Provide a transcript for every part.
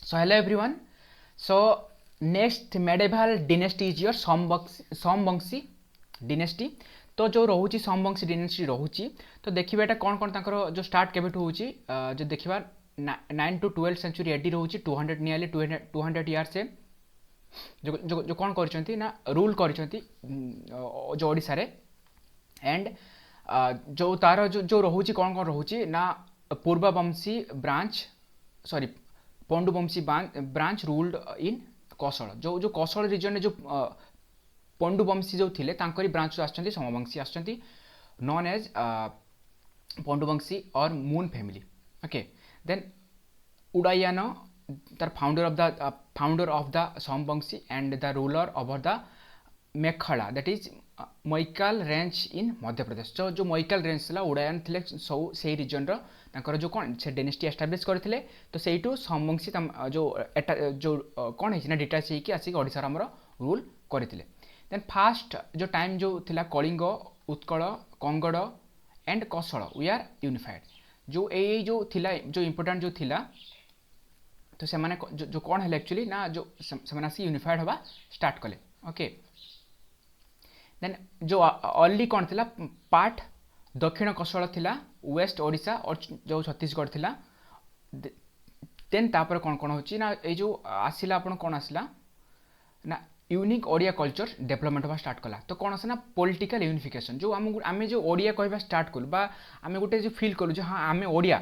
So hello everyone. So next medieval dynasty is your Somvanshi dynasty. तो जो रोचे Somvanshi dynasty रोचे तो देखिए एटा कौन कौन तांकर जो स्टार्ट केबेठु होची जो देखिबा 9 to 12 सेंचुरी एडी रोचे 200 नियरली 200 इयर्स से जो जो जो कौन करचंती ना रूल करचंती जो ओडिसा रे एंड जो तार जो जो रोचे कौन कौन रोचे ना Purvavanshi branch sorry Panduvanshi branch ruled in Kaushal जो जो कौशल रिजन जो पंडुवंशी जो थिले तांकरी ब्रांच आछंती सोमवंशी आछंती नॉन एज पंडुवंशी और moon family okay then Udayan तार founder of the Somvanshi and the ruler over the Mekhala that is Maikal range in Madhya Pradesh जो मैकाल रेंज था उडायन थे सब से रिजन रो जो कौन से डेनेस्टी एस्टाब्लीश करते तो सहीठू सोमवंशी जो जो कौन है डिटाच होकर आसिक ओडिशा आमर रूल करते देन फास्ट जो टाइम जो थिला Kalinga Utkal Kongoda and Kaushal we are unified जो ये जो थिला जो इम्पोर्टाट जो थिला तो से माने जो कौन है एक्चुअली ना जो से आसिक यूनिफाइड हवा स्टार्ट कले ओके देन जो अर्ली कौन थिला पार्ट दक्षिण कौशल थिला वेस्ट ओडिशा और जो छत्तीसगढ़ थिला देन तापर कौन कौन होची ना ये जो आसिला अपन कौन आसिला ना यूनिक ओडिया कल्चर डेवलपमेंट होगा स्टार्ट कला तो कौन आसे ना पॉलिटिकल यूनिफिकेशन जो आम जो ओडिया कहवा स्टार्ट कलु बा आम गोटे जो फिल कलु जो हाँ आम ओडिया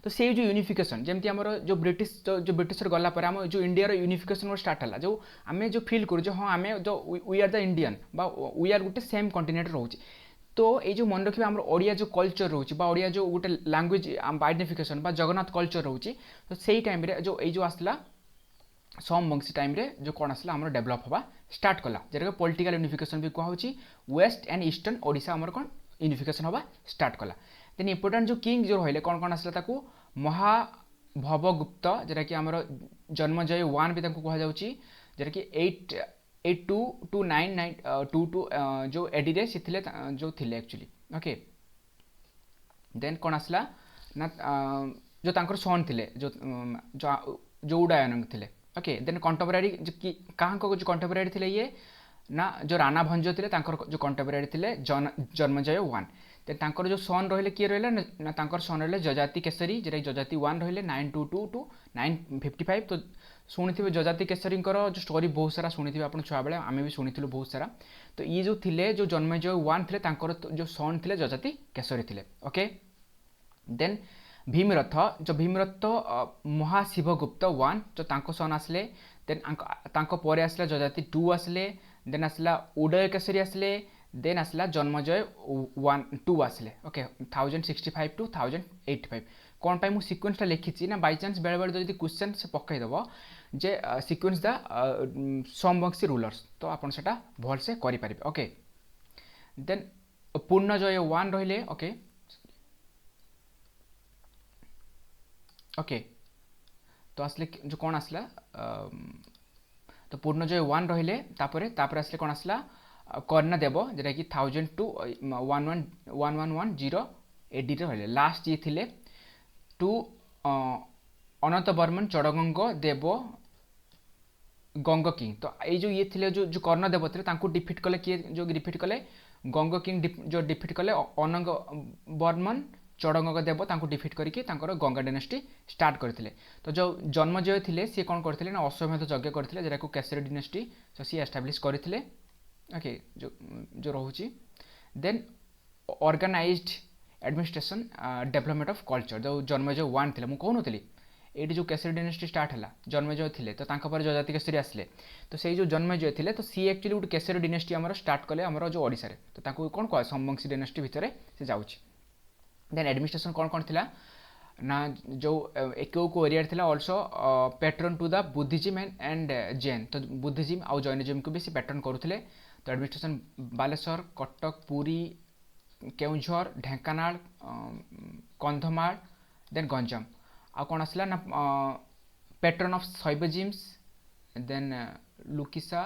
तो से जो यूनिफिकेशन जमती आमर जो ब्रिटिश गला पर आम जो इंडिया यूनिफिकेशन स्टार्ट है जो आम जो फिल करूँ जो हाँ आम जो वी आर द इंडियन बा वी आर गोटे सेम कंटिनेंट रोचे तो ये जो मन रखिए आम ओडिया जो कल्चर रोचे बा ओडिया जो गोटे लैंग्वेज आइडेंटिफिकेशन बा जगन्नाथ कल्चर रोचे तो सही टाइम रे जो ये जो आसला सोमवंशी टाइम रे जो कौन आसला आम डेभलप हवा स्टार्ट कला जेटा पॉलिटिकल यूनिफिकेशन भी कहुची वेस्ट एंड ईस्टर्न ओडिशा आमर कौन यूनिफिकेशन हवा स्टार्ट कला देन इंपोर्टेंट जो किंग जो रहिले कौन कौन आसला ताकू महाभवगुप्त जेटा कि आमर जन्मजय 1 भी ताकू कहा जाउची जेटा कि 882 to 922 जो एडी रे सिथिले जो थिले एक्चुअली ओके देन कौन आसला ना जो तांकर सन थिले जो जो उडायन थिले ओके देन कंटेम्पोरारी जो कि कहाँ को जो कंटेम्पोरारी थिले ये ना जो राणा भंज थे जो कंटेम्पोरारी थिले जन्मजय 1 देन तांकर जो सन रहिले किए रहिले ना तांकर सन रहिले जजाति केसरी जेटा जजाति 1 रहिले 922 to 955 तो शुणी जजाति केसरी जो स्टोरी बहुत सारा शुणी आप छुआ बेले आम भी शुणी बहुत सारा तो ये जो थिले जो जन्मजय 1 थे जो सन थे जजाति केसरी थिले ओके देन भीमरथ जो भीमरथ महाशिवगुप्त 1 जो तांको सन आसले देन तांको परे आसला जजाति 2 आसले देन आसला उदय केसरी आसले देन आसला जन्मजय 2 आसले ओके 1065 to 1085 कौन पाई मु सीक्वेंस लिखी ना बाय चांस बेले बेले जो क्वेश्चन से पकईदेव जे सीक्वेंस द सोमवंशी रूलर्स तो आपन सेटा भल से करि परिबे ओके देन पूर्णजय 1 रहिले ओके ओके तो आसले जो कौन आसला तो पूर्णजय 1 रहिले तापरे आसले कौन आसला कर्णदेव जेटा कि 1000 to 1110 एडी रहिले लास्ट ये थिले टू अनंत बर्मन चढ़गंग देव गंग किंग तो ये जो ये थिले जो कर्णदेव थे तांको डिफिट कले किए जो डिफिट कले गंग किंग जो डिफिट कले अनंग बर्मन चढ़गंग देव तांको डिफिट करके गंगा डायनेस्टी स्टार्ट करते तो जो जन्मजय थे सी कौन करते ना अश्वमेध यज्ञ करते जेटा को केसरी डायनेस्टी तो सी एस्टाब्लीश करते ओके जो जो रोची then organized administration development of culture जो जन्मजय 1 थे मुझे कहूनी ये जो केसरी डायनेस्टी स्टार्ट है जन्मजय थे तो पर जजाति केसरी आसले तो से जो जन्मजय थे तो सी एक्चुअली गोटे केसरी डायनेस्टी आमर स्टार्ट कले आमर जो ओडिशा रे तो कौन कह सोमवंशी डायनेस्टी भितर से जाऊँगी देन एडमिनिस्ट्रेशन कौन कौन थिला ना जो एक एरिया थिला also patron to the Buddhism and Jain तो बुद्धिज्म आउ जैनिज्म को भी से पैट्रन करुले तो एडमिनिस्ट्रेशन बालेश्वर कटक पुरी केउझर ढेंकानाल कंधमाल देन गंजाम आ कौन आसला ना patron of Shaivisms then Lakulisha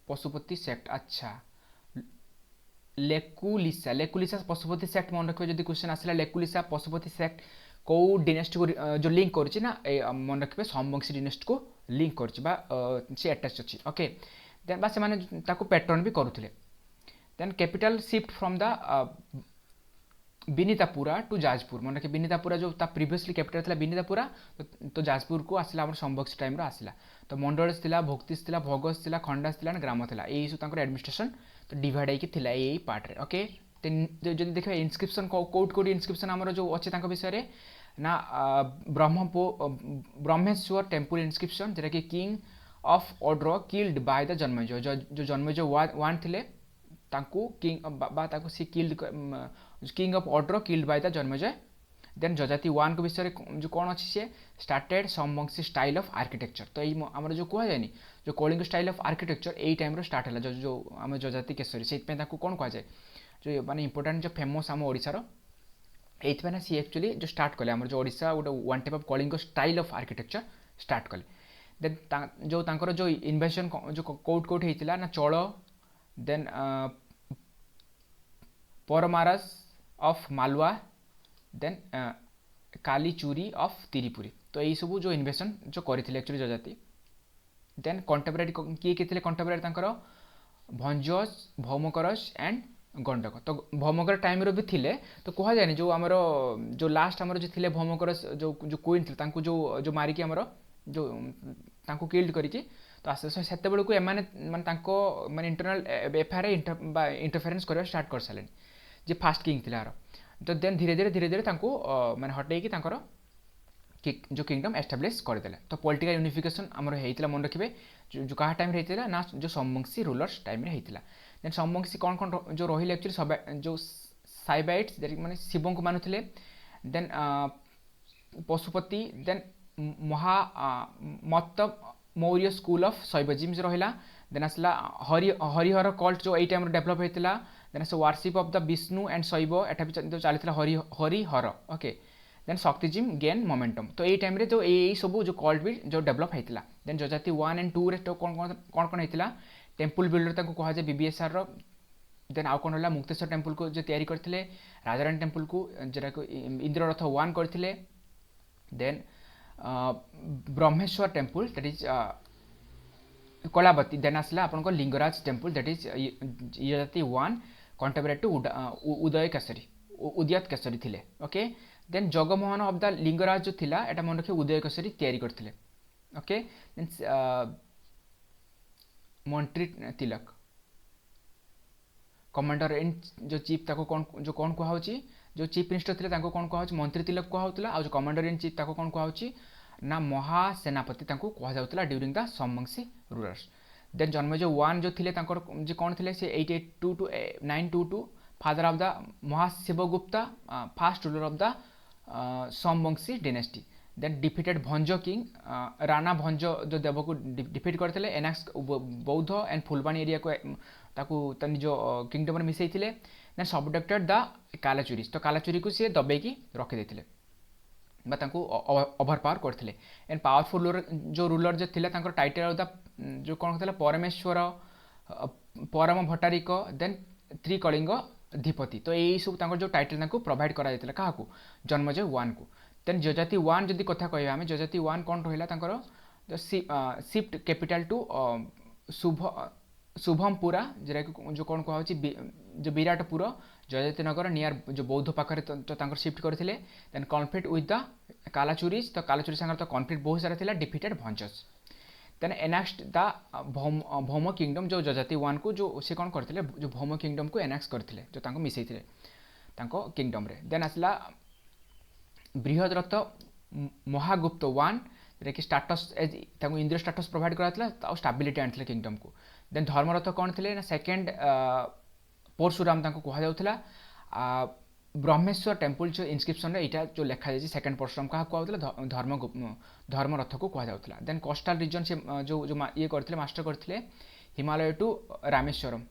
Pashupati sect अच्छा लेकुलिसा पशुपति सेक्ट मन रखिए जब क्वेश्चन आसला लेकुलिसा पशुपति सेक्ट कौ डिनेस्टी को जो लिंक करुच्ची ना मन रखिए सोमवंशी डिनेस्टी को लिंक करुच्ची से अटैच अच्छी ओके देन से पैटर्न भी करुले then capital shift from the Binitapura to Jajpur मन रखिए बिनीतापुरा जो प्रीवियसली कैपिटल था बिनीतापुरा तो जाजपुर को आसला सोमवंशी टाइम आसला तो मंडलेश था भोक्तिश था भोगस था खंडास था ग्राम था यही सब एडमिनिस्ट्रेशन तो डिवाइड होती यही पार्ट रे ओके जो देखिए इनस्क्रिप्शन कौट कौट इनस्क्रिप्शन आमर जो अच्छे विषय ना ब्रह्मेश्वर टेम्पल इनस्क्रिप्शन जोटा कि king of Odra killed by the Janmejay जो जन्मेजय वन थे किंग सी killed king of Odra killed by the Janmejay then Yayati one को विषय जो कौन अच्छी सी started Somvanshi style of architecture तो ये आमर जो कहुए जो कलिंग स्टाइल ऑफ आर्किटेक्चर यही टाइम स्टार्ट है जो आम जजाति केशरी से कौन कहुए जो माने इंपोर्टेंट जो फेमस आम ओडिशार ये ना सी एक्चुअली जो स्टार्ट कले आम जो ओडिशा गोटे one type of Kalinga style of architecture start कले देन जो तांकर जो इन्वेंशन जो कोट कोट होता ना Chola then Paramaras of Malwa then Kalachuri of Tripuri तो यही सब जो इन्वेंशन जो करते एक्चुअली जजाति देन कंटेम्परेरी किए थे कंटेम्परेरी तांकर भंजस भौमकरस एंड गंडक तो भौमकर टाइम रो भी थिले तो कह जाए जो आमर जो लास्ट आमर जो थिले भौमकरस जो क्वीन थे तांको जो मारिकी आमर जो तांको किल्ड करके तो आस्ते आस्ते सेते बेलू एमाने माने तांको माने इंटरनल एफआईआर इंटरफेरेंस करवा स्टार्ट कर सारे जे फास्ट किंग थिला तो देन धीरे धीरे तांको माने हटेकी तांकर जो किंगडम एस्टाब्लिश करदेले तो पॉलिटिकल यूनिफिकेशन आमर होता मन रखिए जो कहा टाइम होता ना जो सोमवंशी रूलर्स टाइम होता देन सोमवंशी कौन कौन जो रही एक्चुअली जो साइबाइट्स माने शिव को मानुले देन पशुपति देन महा मत मौर्य स्कूल ऑफ शैवजिम रहा देन आसला हरिहर कल्ट जो यही टाइम डेभलप होता then as worship of the Vishnu and Shaiva एटा भी चलता Harihar okay then Shaktism gain momentum तो यही टाइम जो यही सब जो कल्ट भी जो डेभलप होता देन जजाति 1 एंड 2 रे तो कौन कौन होता टेम्पल बिल्डर कहुए बीबीएसआर देन आउ कौन रहा मुक्तेश्वर टेम्पल को जो तैयारी करते राजाराणी टेम्पल को जोटा को इंद्ररथ 1 करते then Brahmeshwar temple that is Kalavati then आसला आपन Lingaraj temple that is Yayati 1 contemporary to Uday Keshari उदयत केशरी थिले okay then Jagamohan of the Lingaraj जो थिला एटा मन रखिए उदय केशरी तैयारी करथिले ओके देन मंत्री तिलक कमांडर इन जो चीफ ताको कौन कहुची जो चीफ मिनिस्टर थे कौन कहुची मंत्री तिलक कहूला और जो कमांडर इन चीफ ताको कौन कहुची ना महासेनापति कहला during the Somvanshi rulers then Janmejay 1 जो थे जो कौन थे से 882 to 922 father of the Mahashivagupta first ruler of the Somvanshi dynasty then defeated Bhanj king Rana Bhanj जो देव को डिफिट करते एनाक्स बौद्ध एंड फुलबाणी एरिया को निज किंगडम में मिसई थे देन सबडक्टेड द कालाचुरीज तो कालाचुरी को सी दबेकी रखिदे ओभर पावर करते एंड पावरफुल जो रूलर जो थे टाइटल द जो कौन था परमेश्वर परम भट्टारिक देन त्रिकलिंग धिपति तो यही सब जो टाइटल प्रोवाइड करा क्या जन्मजय 1 को देन जजाति 1 जदि कथा कहवा आम जजाति 1 कौन रहा शिफ्ट कैपिटल टू शुभमपुरा जो कौन कहुची जो विराटपुर जजाति नगर नियर जो बौद्ध पाखे तो शिफ्ट करते देन कन्फ्लिक्ट विथ द कालाचुरीज तो कालाचुरी सागर तो कन्फ्लिक्ट बहुत सारा था डिफिटेड भंजस देन एनाक्सड द भौम किंगडम जो जजाति 1 को जो से कौन करते जो भौम किंगडम को एनाक्स करते जो मिसई थे किंगडम रे देन आसला बृहद्रथ महागुप्त 1 जोटा कि status as Indra status provide कराता स्टाबिलिटी आनी किंगडम को देन धर्मरथ कौन थे ना सेकेंड परशुराम कहला ब्रह्मेश्वर टेम्पल जो इनस्क्रिप्शन यहाँ जो लिखा जाए सेकेंड परशुराम क्या कहला धर्मरथ को कहला देन कोस्टाल रिजन से जो जो ये करते मास्टर करते Himalaya to Rameshwaram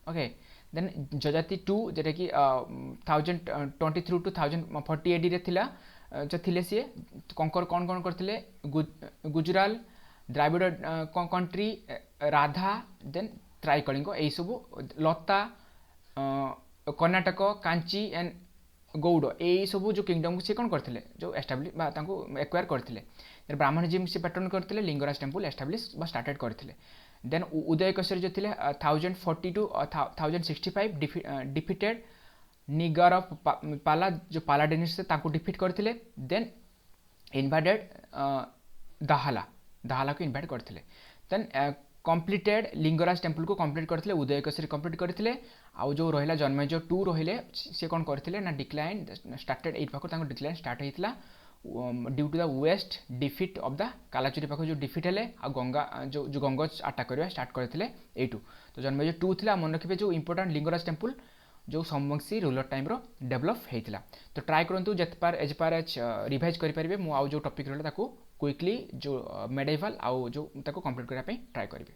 okay then Jajati 2 जोटा कि 1023 टू 1040 एडी रे थिला जो थिले सी कंकर कौन कौन करते गुजराल द्राविड़ कंट्री राधा देन त्राइकलिंग यही सब लता कर्णाटक कांची एंड गौड़ यही सब जो किंगडम को सी कौन करते जो एस्टाब्लिश एक्वायर करते ब्राह्मणिज्म से पैटर्न करते लिंगराज टेम्पल एस्टाब्लिश स्टार्टेड करते देन उदय कश्यप जो थे 1040 टू 1065 डिफिटेड निगर पाला जो पाला डायनेस्टी से डिफिट करते देन इनवाडेड दाहाला को इनवाइट करते देन कम्प्लीटेड लिंगराज टेम्पल को कम्प्लीट करते उदय कश्यप कम्प्लीट करते आउ जो रहा जन्मेजय 2 रहिले सी कौन करते ना डिक्लाइन स्टार्टेड एट पाखर डिक्लाइन स्टार्ट होता due to the west defeat of the Kalachuri पाख जो डिफिट है आ गंगा जो गंगा अटाक करवा स्टार्ट करते एटू तो जन्मेजय 2 था मन रखिए जो इंपोर्टाट लिंगराज टेम्पल जो सोमवंशी रूलर टाइम डेभलप होता तो ट्राए करूँ एज पार एज रिवाइज करेंगे मुझे जो टॉपिक रहा क्विकली जो मेडिवल आउ जो कंप्लीट करने ट्राए करेंगे।